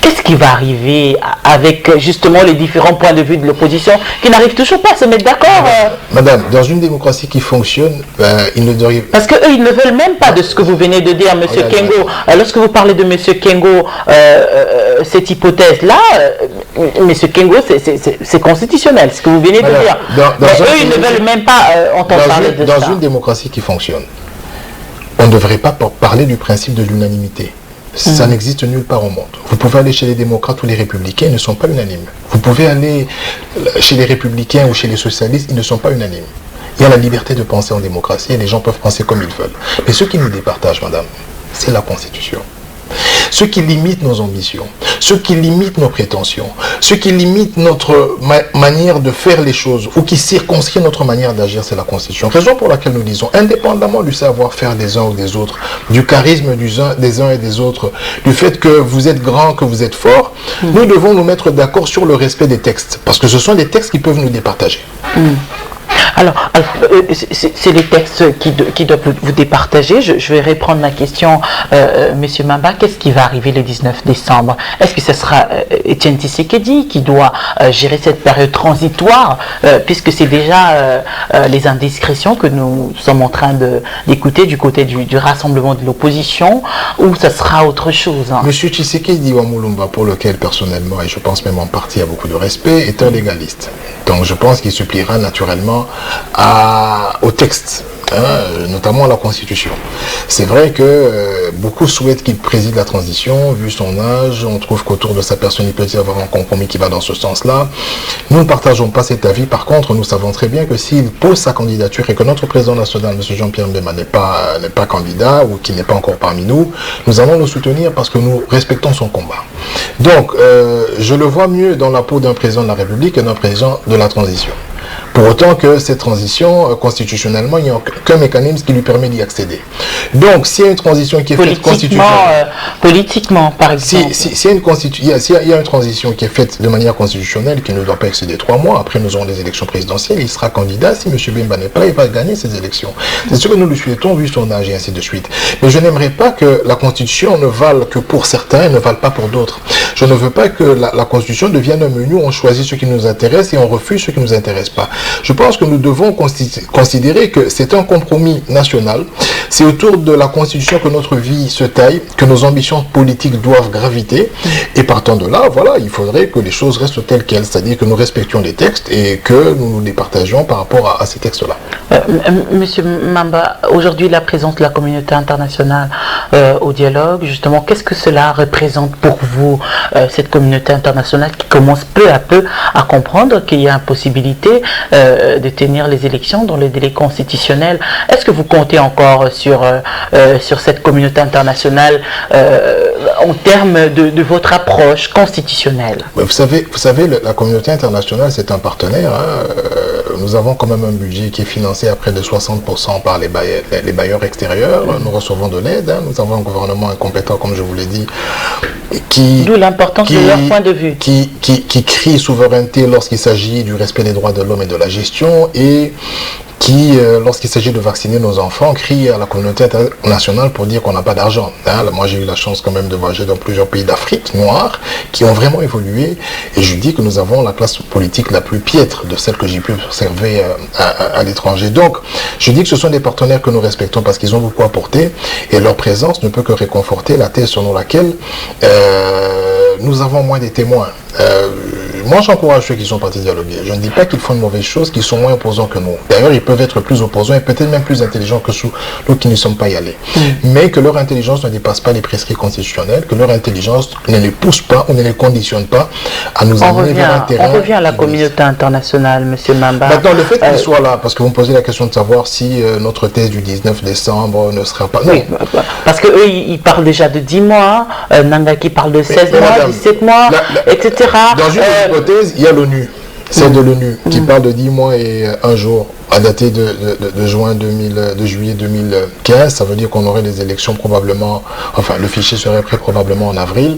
qu'est-ce qui va arriver avec justement les différents points de vue de l'opposition qui n'arrivent toujours pas à se mettre d'accord Madame, dans une démocratie qui fonctionne, il ne doit... Parce qu'eux, ils ne veulent même pas de ce que vous venez de dire, M. Kengo. Lorsque vous parlez de M. Kengo, cette hypothèse-là, M. Kengo, c'est constitutionnel, ce que vous venez de dire. Mais eux, ils ne veulent même pas entendre parler de ça. Dans une démocratie qui fonctionne, on ne devrait pas parler du principe de l'unanimité. Ça n'existe nulle part au monde. Vous pouvez aller chez les démocrates ou les républicains, ils ne sont pas unanimes. Vous pouvez aller chez les républicains ou chez les socialistes, ils ne sont pas unanimes. Il y a la liberté de penser en démocratie et les gens peuvent penser comme ils veulent. Mais ce qui nous départage, madame, c'est la Constitution. Ce qui limite nos ambitions, ce qui limite nos prétentions, ce qui limite notre manière de faire les choses ou qui circonscrit notre manière d'agir, c'est la Constitution. Raison pour laquelle nous disons, indépendamment du savoir-faire des uns ou des autres, du charisme des uns et des autres, du fait que vous êtes grand, que vous êtes fort, nous devons nous mettre d'accord sur le respect des textes, parce que ce sont des textes qui peuvent nous départager. Alors c'est les textes qui doivent vous départager. Je vais reprendre ma question, Monsieur Mamba. Qu'est-ce qui va arriver le 19 décembre? Est-ce que ce sera Etienne Tshisekedi qui doit gérer cette période transitoire, puisque c'est déjà les indiscrétions que nous sommes en train d'écouter du côté du rassemblement de l'opposition, ou ça sera autre chose Monsieur Tshisekedi Wamulumba, pour lequel personnellement, et je pense même en partie, il y a beaucoup de respect, est un légaliste. Donc je pense qu'il se pliera naturellement au texte, notamment à la Constitution. C'est vrai que beaucoup souhaitent qu'il préside la transition, vu son âge. On trouve qu'autour de sa personne, il peut y avoir un compromis qui va dans ce sens-là. Nous ne partageons pas cet avis. Par contre, nous savons très bien que s'il pose sa candidature et que notre président national, M. Jean-Pierre Mbemba, n'est pas candidat ou qu'il n'est pas encore parmi nous, nous allons le soutenir parce que nous respectons son combat. Donc, je le vois mieux dans la peau d'un président de la République que d'un président de la transition. Pour autant que cette transition, constitutionnellement, il n'y a aucun mécanisme qui lui permet d'y accéder. Donc, s'il y a une transition qui est faite constitutionnellement... Politiquement, par exemple. S'il y a une transition qui est faite de manière constitutionnelle, qui ne doit pas excéder 3 mois, après nous aurons les élections présidentielles, il sera candidat. Si M. Bemba n'est pas là, il va gagner ces élections. C'est ce que nous lui souhaitons, vu son âge et ainsi de suite. Mais je n'aimerais pas que la Constitution ne vale que pour certains et ne vale pas pour d'autres. Je ne veux pas que la Constitution devienne un menu où on choisit ce qui nous intéresse et on refuse ce qui ne nous intéresse pas. Je pense que nous devons considérer que c'est un compromis national. C'est autour de la Constitution que notre vie se taille, que nos ambitions politiques doivent graviter. Et partant de là, voilà, il faudrait que les choses restent telles quelles, c'est-à-dire que nous respections les textes et que nous les partagions par rapport à ces textes-là. Monsieur Mamba, aujourd'hui la présence de la communauté internationale au dialogue, justement, qu'est-ce que cela représente pour vous, cette communauté internationale qui commence peu à peu à comprendre qu'il y a une possibilité de tenir les élections dans les délais constitutionnels? Est-ce que vous comptez encore sur cette communauté internationale en termes de votre approche constitutionnelle? Vous savez, la communauté internationale, c'est un partenaire. Nous avons quand même un budget qui est financé à près de 60% par les bailleurs extérieurs. Nous recevons de l'aide. Nous avons un gouvernement incompétent, comme je vous l'ai dit, d'où l'importance de leur point de vue. Qui crie souveraineté lorsqu'il s'agit du respect des droits de l'homme et de la gestion, et qui, lorsqu'il s'agit de vacciner nos enfants, crie à la communauté internationale pour dire qu'on n'a pas d'argent. Moi, j'ai eu la chance quand même de voyager dans plusieurs pays d'Afrique noire qui ont vraiment évolué, et je dis que nous avons la classe politique la plus piètre de celle que j'ai pu observer à l'étranger. Donc, je dis que ce sont des partenaires que nous respectons parce qu'ils ont beaucoup apporté, et leur présence ne peut que réconforter la thèse selon laquelle nous avons moins des témoins. moi j'encourage ceux qui sont partis dialoguer. Je ne dis pas qu'ils font de mauvaises choses, qu'ils sont moins opposants que nous. D'ailleurs, ils peuvent être plus opposants et peut-être même plus intelligents que nous qui ne sommes pas y allés. Mais que leur intelligence ne dépasse pas les prescrits constitutionnels, que leur intelligence ne les pousse pas ou ne les conditionne pas à nous amener vers un terrain. On revient à la communauté internationale, M. Mamba. Maintenant, le fait qu'ils soient là, parce que vous me posez la question de savoir si notre thèse du 19 décembre ne sera pas... Non. Oui, parce qu'eux, ils parlent déjà de 10 mois, Nangaki parle de 16 mois, madame, 17 mois, etc. Dans une hypothèse, il y a l'ONU, celle de l'ONU, qui parle de 10 mois et un jour. À dater de juillet 2015, ça veut dire qu'on aurait des élections probablement, enfin le fichier serait prêt probablement en avril.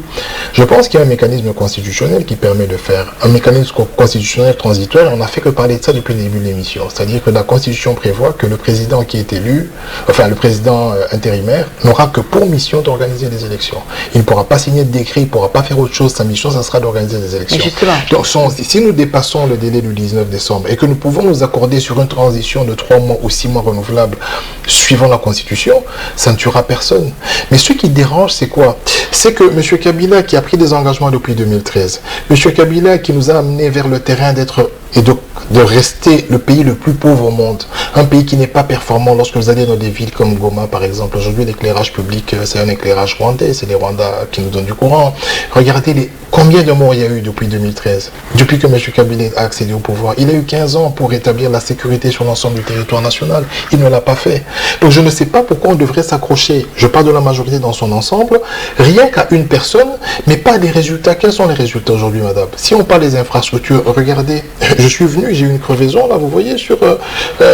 Je pense qu'il y a un mécanisme constitutionnel qui permet de faire, un mécanisme constitutionnel transitoire, et on n'a fait que parler de ça depuis le début de l'émission. C'est-à-dire que la Constitution prévoit que le président qui est élu, enfin le président intérimaire, n'aura que pour mission d'organiser des élections. Il ne pourra pas signer de décret, il ne pourra pas faire autre chose, sa mission, ça sera d'organiser des élections. Donc si nous dépassons le délai du 19 décembre et que nous pouvons nous accorder sur une transition de 3 mois ou 6 mois renouvelable suivant la Constitution, ça ne tuera personne. Mais ce qui dérange, c'est quoi? C'est que M. Kabila, qui a pris des engagements depuis 2013, M. Kabila qui nous a amenés vers le terrain d'être et de rester le pays le plus pauvre au monde, un pays qui n'est pas performant. Lorsque vous allez dans des villes comme Goma par exemple, aujourd'hui l'éclairage public c'est un éclairage rwandais, c'est les Rwandais qui nous donnent du courant. Regardez combien de morts il y a eu depuis 2013, depuis que M. Kabila a accédé au pouvoir. Il a eu 15 ans pour rétablir la sécurité sur l'ensemble du territoire national, il ne l'a pas fait. Donc je ne sais pas pourquoi on devrait s'accrocher, je parle de la majorité dans son ensemble, rien qu'à une personne, mais pas des résultats. Quels sont les résultats aujourd'hui, madame? Si on parle des infrastructures, regardez, je suis venu, j'ai eu une crevaison, là, vous voyez, sur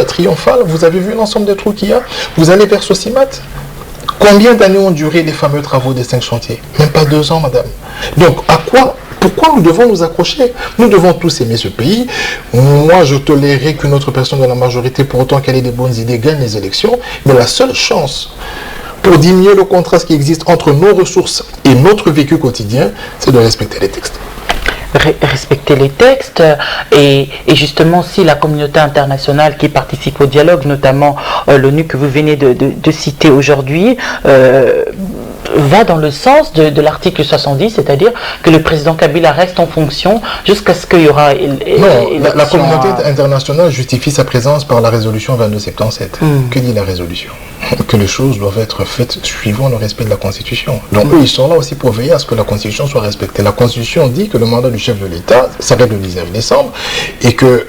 Triomphal, vous avez vu l'ensemble des trous qu'il y a. Vous allez vers Sosimat. Combien d'années ont duré les fameux travaux des 5 chantiers? Même pas 2 ans, madame. Donc, pourquoi nous devons nous accrocher? Nous devons tous aimer ce pays. Moi, je tolérerai qu'une autre personne de la majorité, pour autant qu'elle ait des bonnes idées, gagne les élections. Mais la seule chance pour diminuer le contraste qui existe entre nos ressources et notre vécu quotidien, c'est de respecter les textes. Respecter les textes et justement si la communauté internationale qui participe au dialogue, notamment l'ONU que vous venez de citer aujourd'hui, va dans le sens de l'article 70, c'est-à-dire que le président Kabila reste en fonction jusqu'à ce qu'il y aura... Non, la communauté internationale justifie sa présence par la résolution 2277. Que dit la résolution? Que les choses doivent être faites suivant le respect de la Constitution. Donc eux, ils sont là aussi pour veiller à ce que la Constitution soit respectée. La Constitution dit que le mandat du chef de l'État s'arrête le 19 décembre et que,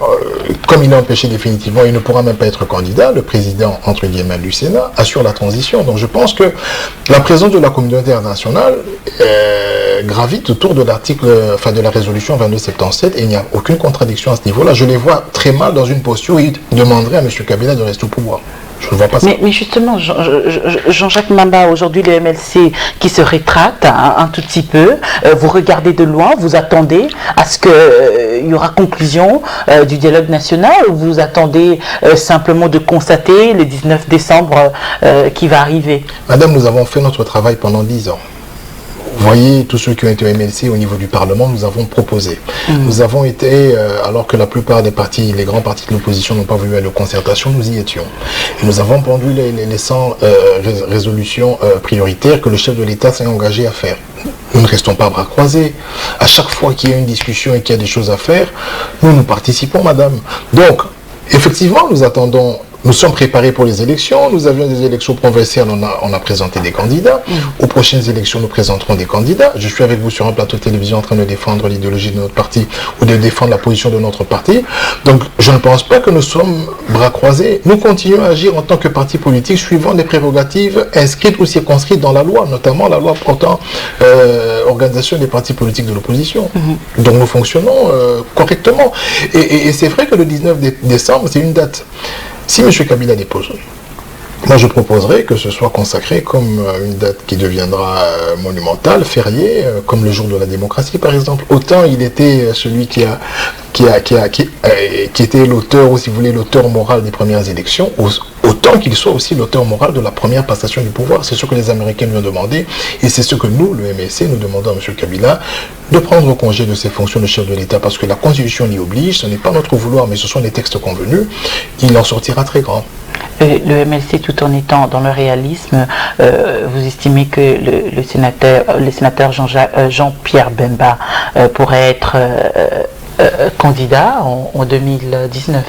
comme il est empêché définitivement, il ne pourra même pas être candidat, le président, entre guillemets, du Sénat assure la transition. Donc je pense que la présence de la communauté internationale gravite autour de l'article, enfin de la résolution 2277 et il n'y a aucune contradiction à ce niveau-là. Je les vois très mal dans une posture où ils demanderaient à M. Kabila de rester au pouvoir. Je ne vois pas ça. Mais justement, Jean-Jacques Mamba, aujourd'hui le MLC qui se rétracte un tout petit peu, vous regardez de loin, vous attendez à ce qu'il y aura conclusion du dialogue national ou vous attendez simplement de constater le 19 décembre qui va arriver? Madame, nous avons fait notre travail pendant 10 ans. Vous voyez, tous ceux qui ont été au MLC au niveau du Parlement, nous avons proposé. Nous avons été, alors que la plupart des partis, les grands partis de l'opposition n'ont pas voulu aller aux concertations, nous y étions. Et nous avons pendu les 100 résolutions prioritaires que le chef de l'État s'est engagé à faire. Nous ne restons pas bras croisés. À chaque fois qu'il y a une discussion et qu'il y a des choses à faire, nous participons, madame. Donc, effectivement, nous attendons... Nous sommes préparés pour les élections, nous avions des élections provinciales, on a présenté des candidats. Aux prochaines élections, nous présenterons des candidats. Je suis avec vous sur un plateau de télévision en train de défendre l'idéologie de notre parti ou de défendre la position de notre parti. Donc, je ne pense pas que nous sommes bras croisés. Nous continuons à agir en tant que parti politique suivant des prérogatives inscrites ou circonscrites dans la loi, notamment la loi portant organisation des partis politiques de l'opposition. Donc, nous fonctionnons correctement. Et c'est vrai que le 19 décembre, c'est une date. Si M. Kabila dépose, moi je proposerais que ce soit consacré comme une date qui deviendra monumentale, fériée, comme le jour de la démocratie par exemple. Autant il était celui qui était l'auteur, ou si vous voulez, l'auteur moral des premières élections, autant qu'il soit aussi l'auteur moral de la première passation du pouvoir. C'est ce que les Américains lui ont demandé, et c'est ce que nous, le MLC, nous demandons à M. Kabila, de prendre congé de ses fonctions de chef de l'État, parce que la Constitution l'y oblige, ce n'est pas notre vouloir, mais ce sont les textes convenus, il en sortira très grand. Le MLC, tout en étant dans le réalisme, vous estimez que le sénateur Jean-Pierre Bemba pourrait être candidat en 2019?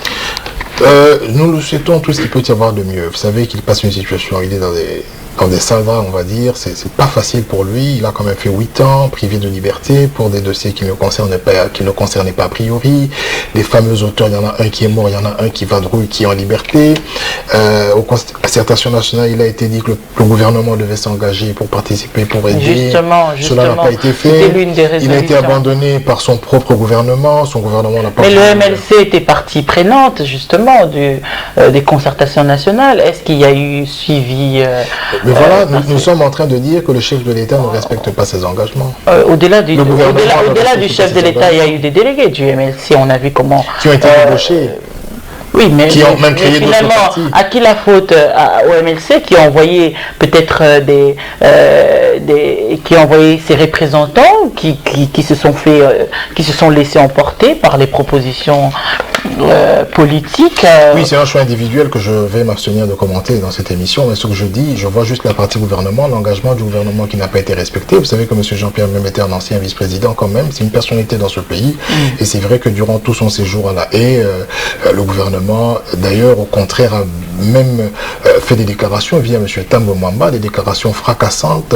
Nous le souhaitons tout ce qu'il peut y avoir de mieux. Vous savez qu'il passe une situation, il est dans des salles, on va dire, c'est pas facile pour lui. Il a quand même fait 8 ans privé de liberté pour des dossiers qui ne concernaient pas a priori. Les fameux auteurs, il y en a un qui est mort, il y en a un qui vadrouille, qui est en liberté. Aux concertations nationales, il a été dit que le gouvernement devait s'engager pour participer, pour aider. Justement, cela n'a pas été fait. L'une des il a été abandonné par son propre gouvernement. Son gouvernement n'a pas. Mais le MLC était partie prenante justement des concertations nationales. Est-ce qu'il y a eu suivi? Mais voilà, nous sommes en train de dire que le chef de l'État ne respecte pas ses engagements. Au-delà du chef de l'État, il y a eu des délégués du MLC. On a vu comment... Qui ont été débauchés. Oui, mais, qui ont même créé d'autres partis. À qui la faute? Au MLC qui a envoyé peut-être qui a envoyé ses représentants qui se sont laissés emporter par les propositions politiques. Oui, c'est un choix individuel que je vais m'abstenir de commenter dans cette émission, mais ce que je dis, je vois juste la partie gouvernement, l'engagement du gouvernement qui n'a pas été respecté. Vous savez que M. Jean-Pierre Bemba était un ancien vice-président quand même, c'est une personnalité dans ce pays, et c'est vrai que durant tout son séjour à La Haye, le gouvernement, d'ailleurs, au contraire, a même fait des déclarations via M. Tambo Mwamba, des déclarations fracassantes,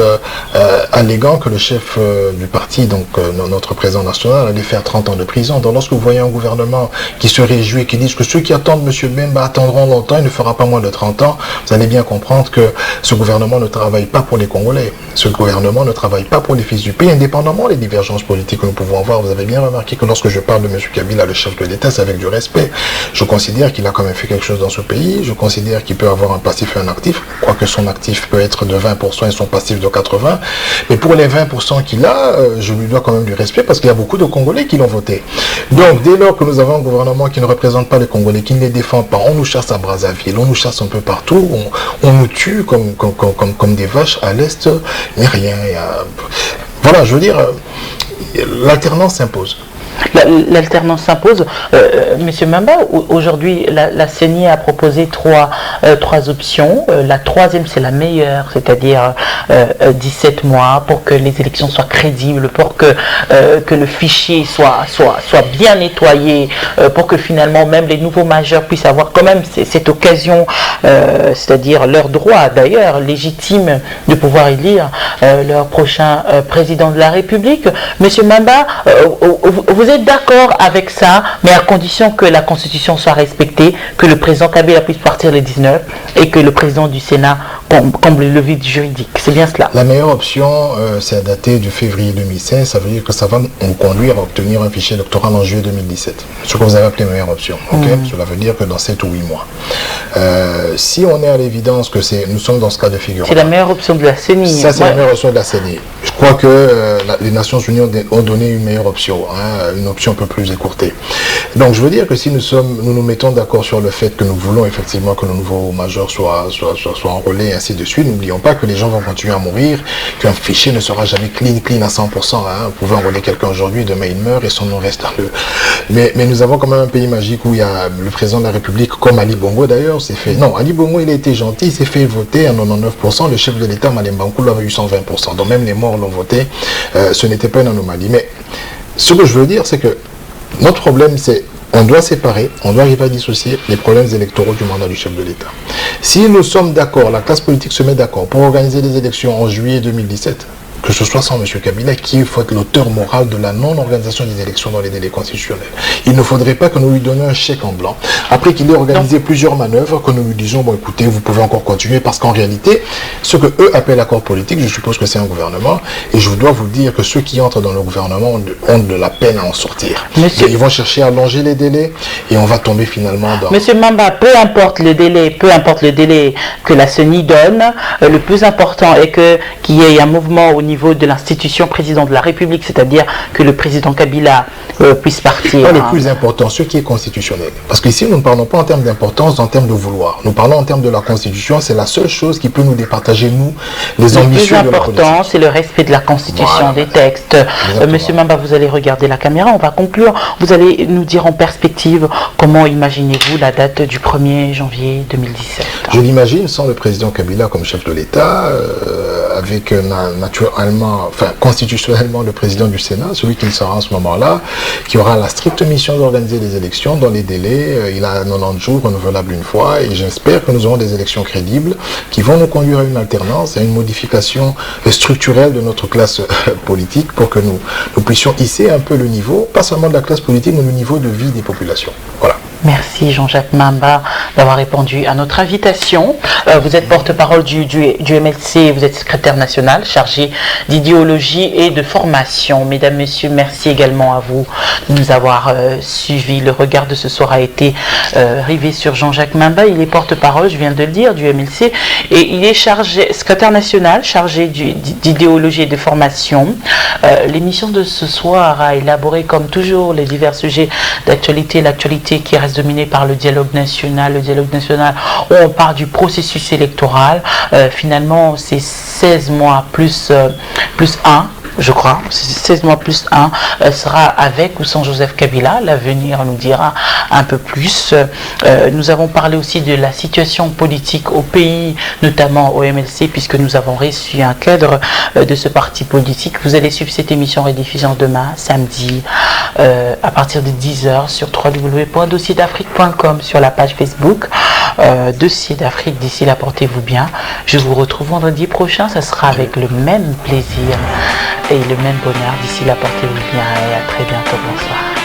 alléguant que le chef du parti, donc notre président national, allait faire 30 ans de prison. Donc lorsque vous voyez un gouvernement qui se réjouit et qui dit que ceux qui attendent M. Bemba attendront longtemps, il ne fera pas moins de 30 ans, vous allez bien comprendre que ce gouvernement ne travaille pas pour les Congolais. Ce gouvernement ne travaille pas pour les fils du pays, indépendamment des divergences politiques que nous pouvons avoir. Vous avez bien remarqué que lorsque je parle de M. Kabila, le chef de l'État, c'est avec du respect. Je considère qu'il a quand même fait quelque chose dans ce pays. Je considère qu'il peut avoir un passif et un actif. Quoique son actif peut être de 20% et son passif de 80%. Mais pour les 20% qu'il a, je lui dois quand même du respect parce qu'il y a beaucoup de Congolais qui l'ont voté. Donc, dès lors que nous avons un gouvernement qui ne représente pas les Congolais, qui ne les défend pas, on nous chasse à Brazzaville, on nous chasse un peu partout, on nous tue comme des vaches à l'Est, mais rien. Voilà, je veux dire, l'alternance s'impose. L'alternance s'impose. Monsieur Mamba, aujourd'hui, la CENI a proposé trois options. La troisième, c'est la meilleure, c'est-à-dire 17 mois pour que les élections soient crédibles, pour que le fichier soit bien nettoyé, pour que finalement même les nouveaux majeurs puissent avoir quand même cette occasion, c'est-à-dire leur droit d'ailleurs légitime de pouvoir élire leur prochain président de la République. Monsieur Mamba, vous êtes d'accord avec ça, mais à condition que la Constitution soit respectée, que le président Kabila puisse partir le 19 et que le président du Sénat comble le vide juridique. C'est bien cela. La meilleure option, c'est à dater du février 2016. Ça veut dire que ça va nous conduire à obtenir un fichier électoral en juillet 2017. Ce que vous avez appelé meilleure option. Okay? Cela veut dire que dans 7 ou 8 mois. Si on est à l'évidence que nous sommes dans ce cas de figure. C'est la meilleure option de la CENI. Ça, c'est la meilleure option de la CENI. Je crois que les Nations Unies ont donné une meilleure option, une option un peu plus écourtée. Donc, je veux dire que si nous nous mettons d'accord sur le fait que nous voulons effectivement que nos nouveaux majors soient enrôlés et ainsi de suite, n'oublions pas que les gens vont continuer à mourir, qu'un fichier ne sera jamais clean à 100%. Vous pouvez enrôler quelqu'un aujourd'hui, demain il meurt et son nom reste dans le... Mais nous avons quand même un pays magique où il y a le président de la République, comme Ali Bongo d'ailleurs, s'est fait... Non, Ali Bongo, il a été gentil, il s'est fait voter à 99%, le chef de l'État, Malem Bankoulou, avait eu 120%. Donc même les morts l'ont voté, ce n'était pas une anomalie. Mais ce que je veux dire, c'est que notre problème, c'est on doit séparer, on doit arriver à dissocier les problèmes électoraux du mandat du chef de l'État. Si nous sommes d'accord, la classe politique se met d'accord pour organiser les élections en juillet 2017, que ce soit sans M. Kabila, qui est l'auteur moral de la non-organisation des élections dans les délais constitutionnels. Il ne faudrait pas que nous lui donnions un chèque en blanc, après qu'il ait organisé plusieurs manœuvres, que nous lui disions, bon écoutez, vous pouvez encore continuer, parce qu'en réalité, ce que eux appellent accord politique, je suppose que c'est un gouvernement, et je dois vous dire que ceux qui entrent dans le gouvernement ont de la peine à en sortir. Ils vont chercher à allonger les délais, et on va tomber finalement dans... Monsieur Mamba, peu importe le délai que la CENI donne, le plus important est qu'il y ait un mouvement au niveau niveau de l'institution président de la République, c'est-à-dire que le président Kabila puisse partir. Pas les plus importants, ce qui est constitutionnel. Parce qu'ici, nous ne parlons pas en termes d'importance, en terms de vouloir. Nous parlons en termes de la Constitution. C'est la seule chose qui peut nous départager, nous, les ambitieux de la politique. Le plus important, c'est le respect de la Constitution, voilà, des textes. Monsieur Mamba, vous allez regarder la caméra. On va conclure. Vous allez nous dire en perspective comment imaginez-vous la date du 1er janvier 2017. Je l'imagine sans le président Kabila comme chef de l'État, avec naturellement, enfin constitutionnellement le président du Sénat, celui qui sera en ce moment-là, qui aura la stricte mission d'organiser les élections dans les délais. Il a 90 jours renouvelables une fois, et j'espère que nous aurons des élections crédibles qui vont nous conduire à une alternance, à une modification structurelle de notre classe politique pour que nous puissions hisser un peu le niveau, pas seulement de la classe politique, mais le niveau de vie des populations. Voilà. Merci Jean-Jacques Mamba d'avoir répondu à notre invitation. Vous êtes porte-parole du MLC, vous êtes secrétaire national chargé d'idéologie et de formation. Mesdames, Messieurs, merci également à vous de nous avoir suivis. Le regard de ce soir a été rivé sur Jean-Jacques Mamba. Il est porte-parole, je viens de le dire, du MLC, et il est secrétaire national chargé d'idéologie et de formation. L'émission de ce soir a élaboré comme toujours les divers sujets d'actualité, l'actualité qui reste dominé par le dialogue national où on part du processus électoral. Finalement, c'est 16 mois plus 1. Je crois, 16 mois plus 1 sera avec ou sans Joseph Kabila. L'avenir nous dira un peu plus. Nous avons parlé aussi de la situation politique au pays, notamment au MLC, puisque nous avons reçu un cadre de ce parti politique. Vous allez suivre cette émission rediffusion demain, samedi, à partir de 10h sur www.dossierDafrique.com, sur la page Facebook Dossier d'Afrique. D'ici là, portez-vous bien. Je vous retrouve vendredi prochain. Ça sera avec le même plaisir et le même bonheur. D'ici là, portez-vous bien et à très bientôt. Bonsoir.